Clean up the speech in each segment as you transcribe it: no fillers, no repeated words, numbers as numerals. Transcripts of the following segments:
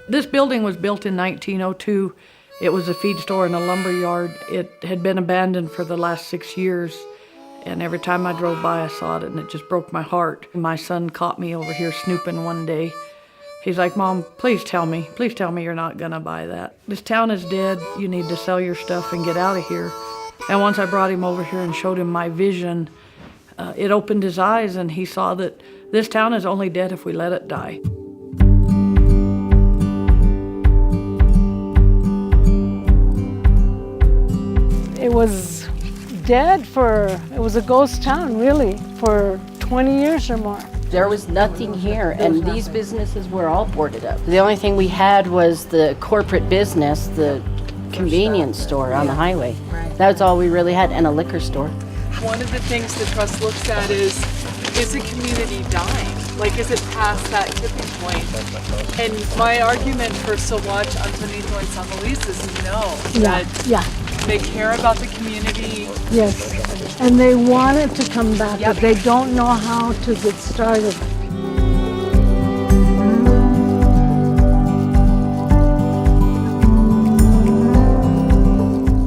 This building was built in 1902. It was a feed store and a lumber yard. It had been abandoned for the last 6 years. And every time I drove by, I saw it, and it just broke my heart. My son caught me over here snooping one day. He's like, Mom, please tell me you're not gonna buy that. This town is dead. You need to sell your stuff and get out of here. And once I brought him over here and showed him my vision, it opened his eyes, and he saw that this town is only dead if we let it die. It was dead it was a ghost town, really, for 20 years or more. There was nothing here, and these businesses were all boarded up. The only thing we had was the corporate business, the convenience store on the highway. That was all we really had, and a liquor store. One of the things the trust looks at is the community dying? Like, is it past that tipping point? And my argument for Saguache, Antonito, and San Luis is no. Yeah. They care about the community. Yes, and they want it to come back, but they don't know how to get started.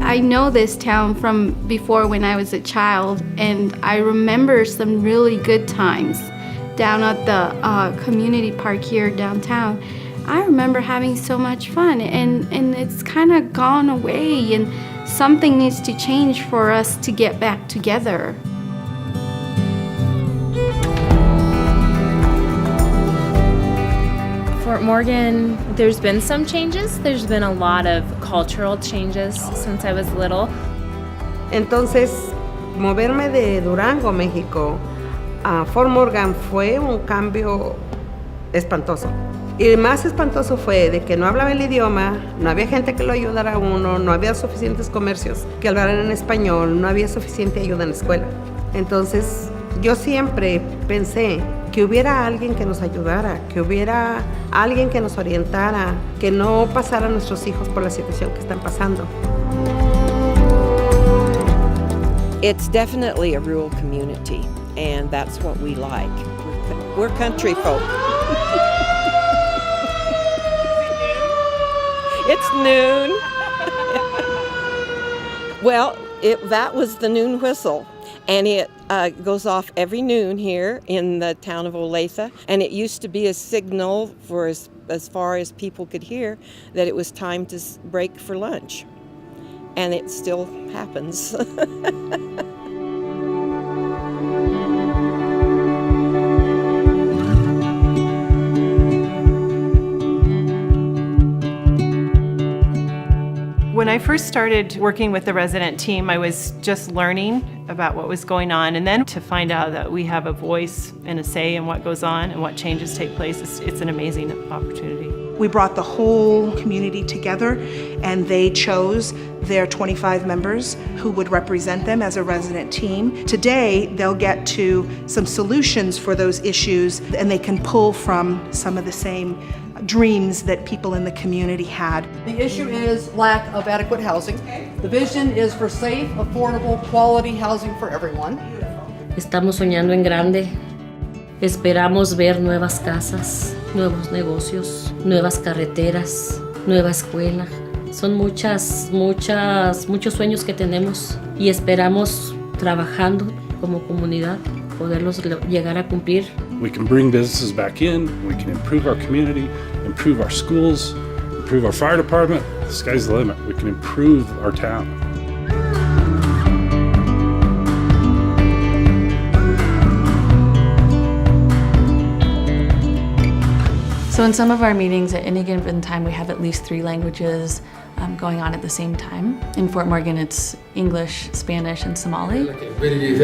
I know this town from before when I was a child, and I remember some really good times down at the community park here downtown. I remember having so much fun, and it's kind of gone away, and something needs to change for us to get back together. Fort Morgan, there's been some changes. There's been a lot of cultural changes since I was little. Entonces, moverme de Durango, México, a Fort Morgan fue un cambio espantoso. Y el más espantoso fue de que no hablaba el idioma, no había gente que lo ayudara a uno, no había suficientes comercios que hablaran en español, no había suficiente ayuda en la escuela. Entonces, yo siempre pensé que hubiera alguien que nos ayudara, que hubiera alguien que nos orientara, que no pasara a nuestros hijos por la situación que están pasando. It's definitely a rural community, and that's what we like. We're country folk. It's noon. Well, that was the noon whistle, and it goes off every noon here in the town of Olathe, and it used to be a signal for as far as people could hear that it was time to break for lunch, and it still happens. When I first started working with the resident team, I was just learning about what was going on, and then to find out that we have a voice and a say in what goes on and what changes take place, it's an amazing opportunity. We brought the whole community together, and they chose their 25 members who would represent them as a resident team. Today, they'll get to some solutions for those issues, and they can pull from some of the same dreams that people in the community had. The issue is lack of adequate housing. The vision is for safe, affordable, quality housing for everyone. Estamos soñando en grande. Esperamos ver nuevas casas, nuevos negocios, nuevas carreteras, nueva escuela. Son muchos sueños que tenemos y esperamos trabajando como comunidad poderlos llegar a cumplir. We can bring businesses back in, we can improve our community, improve our schools, improve our fire department. The sky's the limit. We can improve our town. So in some of our meetings at any given time, we have at least 3 languages going on at the same time. In Fort Morgan, it's English, Spanish, and Somali. Saying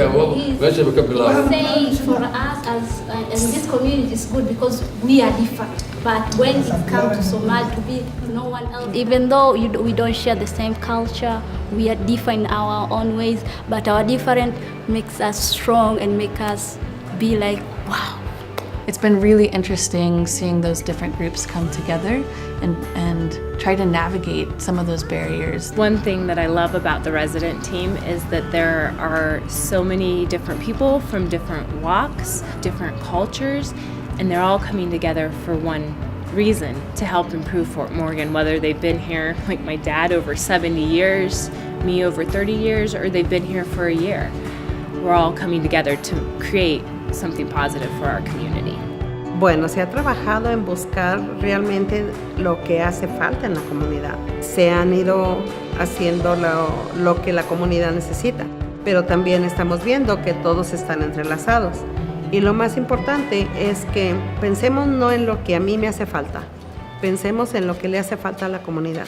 for us as in this community is good because we are different. But when it comes to Somali, to be no one else, even though we don't share the same culture, we are different in our own ways. But our difference makes us strong and make us be like, wow. It's been really interesting seeing those different groups come together and try to navigate some of those barriers. One thing that I love about the resident team is that there are so many different people from different walks, different cultures, and they're all coming together for one reason to help improve Fort Morgan, whether they've been here, like my dad, over 70 years, me over 30 years, or they've been here for a year. We're all coming together to create something positive for our community. Bueno, se ha trabajado en buscar realmente lo que hace falta en la comunidad. Se han ido haciendo lo que la comunidad necesita, pero también estamos viendo que todos están entrelazados. Y lo más importante es que pensemos no en lo que a mí me hace falta, pensemos en lo que le hace falta a la comunidad.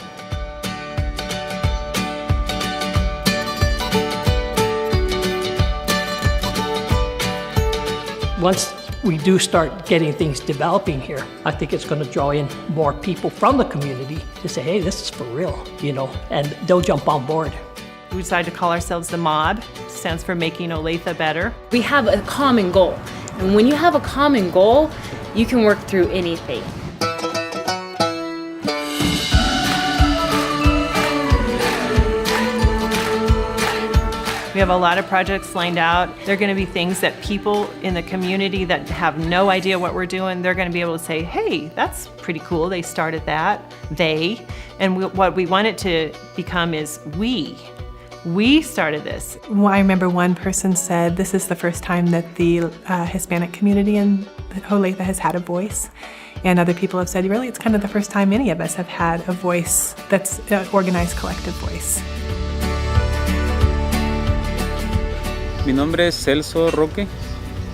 Once we do start getting things developing here, I think it's going to draw in more people from the community to say, hey, this is for real, you know, and they'll jump on board. We decided to call ourselves the MOB. Stands for Making Olathe Better. We have a common goal, and when you have a common goal, you can work through anything. We have a lot of projects lined out. They're going to be things that people in the community that have no idea what we're doing, they're going to be able to say, hey, that's pretty cool. They started that. They. And what we want it to become is we. We started this. Well, I remember one person said this is the first time that the Hispanic community in Olathe has had a voice. And other people have said, really, it's kind of the first time any of us have had a voice that's an organized collective voice. Mi nombre es Celso Roque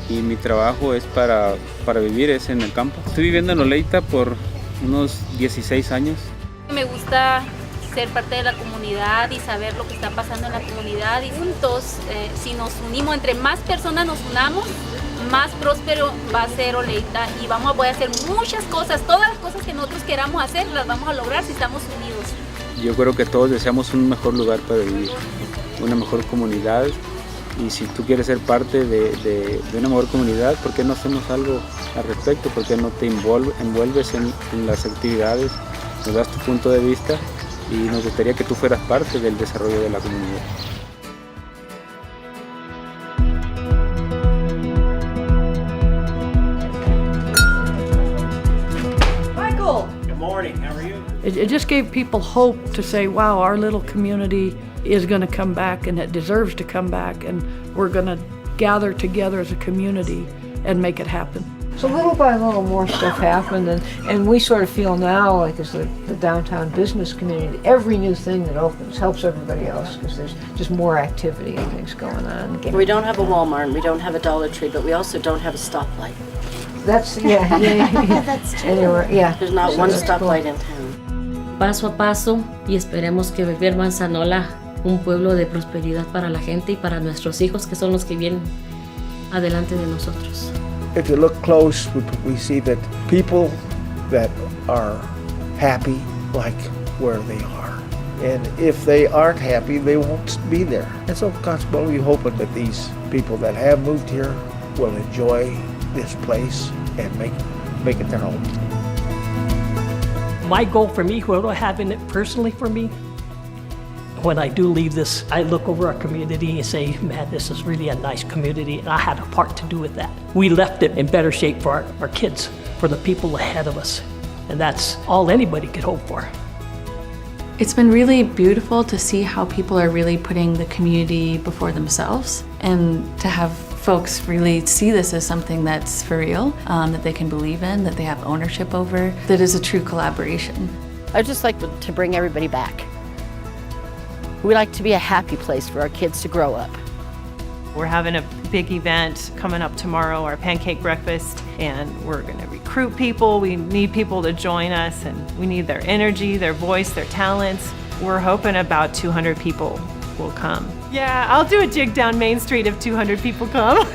y mi trabajo es para vivir, es en el campo. Estoy viviendo en Olathe por unos 16 años. Me gusta ser parte de la comunidad y saber lo que está pasando en la comunidad y juntos, si nos unimos, entre más personas nos unamos, más próspero va a ser Olathe y vamos a poder hacer muchas cosas, todas las cosas que nosotros queramos hacer las vamos a lograr si estamos unidos. Yo creo que todos deseamos un mejor lugar para vivir, una mejor comunidad. Y si tú quieres ser parte de una mejor comunidad, ¿por qué no hacemos algo al respecto? ¿Por qué no te envuelves en las actividades? Nos das tu punto de vista y nos gustaría que tú fueras parte del desarrollo de la comunidad. Michael! Good morning, how are you? It just gave people hope to say, wow, our little community is going to come back and it deserves to come back and we're going to gather together as a community and make it happen. So little by little more stuff happened and we sort of feel now like as the downtown business community, every new thing that opens helps everybody else because there's just more activity and things going on. We don't have a Walmart and we don't have a Dollar Tree, but we also don't have a stoplight. That's, yeah. That's true. Anyway, yeah. There's not So one that's stoplight cool. in town. Paso a paso y esperemos que vivir Manzanola un pueblo de prosperidad para la gente y para nuestros hijos que son los que vienen adelante de nosotros. If you look close, we see that people that are happy like where they are. And if they aren't happy, they won't be there. And so consequently, we're hoping that these people that have moved here will enjoy this place and make it their home. My goal for me, whoever having it personally for me, when I do leave this, I look over our community and say, man, this is really a nice community, and I had a part to do with that. We left it in better shape for our kids, for the people ahead of us, and that's all anybody could hope for. It's been really beautiful to see how people are really putting the community before themselves and to have folks really see this as something that's for real, that they can believe in, that they have ownership over, that is a true collaboration. I'd just like to bring everybody back. We like to be a happy place for our kids to grow up. We're having a big event coming up tomorrow, our pancake breakfast, and we're going to recruit people. We need people to join us, and we need their energy, their voice, their talents. We're hoping about 200 people will come. Yeah, I'll do a jig down Main Street if 200 people come.